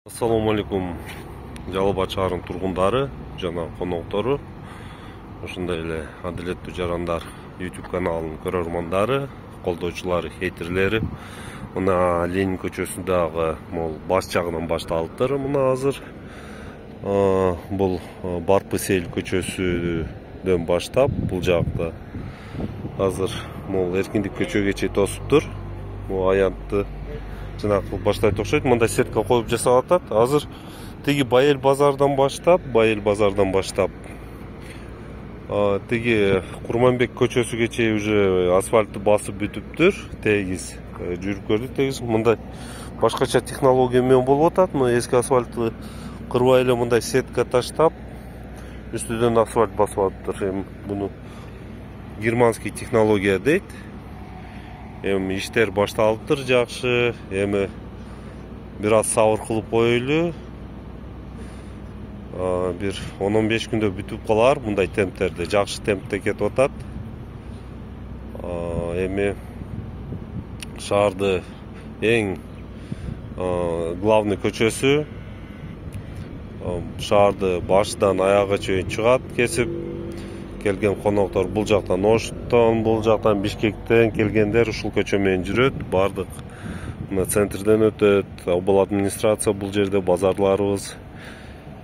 Ассаламу алейкум, Жалал Бат шаарынын тургундары жана коноктору, ошондой эле адилеттүү жарандар YouTube каналынын көрөрмандары, колдоочулары, хейтерлери. Мына Ленин көчөсүндөгү могул баш жагынан башталыптыр. Мына азыр бул Барпысель көчөсүдөн баштап бул жакта азыр могул Эркиндик көчөгө чейин тосуптур. Бул аянтты жанагы баштайт окшойт. Мында сетка коюп жасап атат. Азыр тиги Байел базардан баштап тиги Курманбек көчөсүгө чейин уже асфальтты басып бүтүптүр. Тегиз жүрүп көрдүк тегиз. Мындай башкача технология менен болуп атат. Мына эски асфальтты кырбай эле мындай сетка таштап, үстүдөн асфальт басып атыптыр. Эми буну германский технология дейт. Эми иштер башталыптыр жакшы. Эми бир аз сабыр кылып коелу. Бир 10-15 күндө бүтүп калар. Мындай темптерде жакшы темпте кетип атат. Эми шаарды эң главный көчөсү. Шаарды башынан аяга чейин чыгат, кесип келген коноктор бул жактан Оштон, бул жактан Бишкектен келгендер ушул көчө менен жүрөт. Бардык мына центрден өтөт. Обол администрация бул жерде базарларыбыз.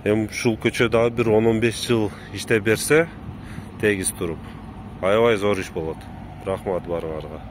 Эми ушул көчө дагы бир 10-15 жыл иштеп берсе, тегиз туруп, аябай зор иш болот. Рахмат баарыңарга.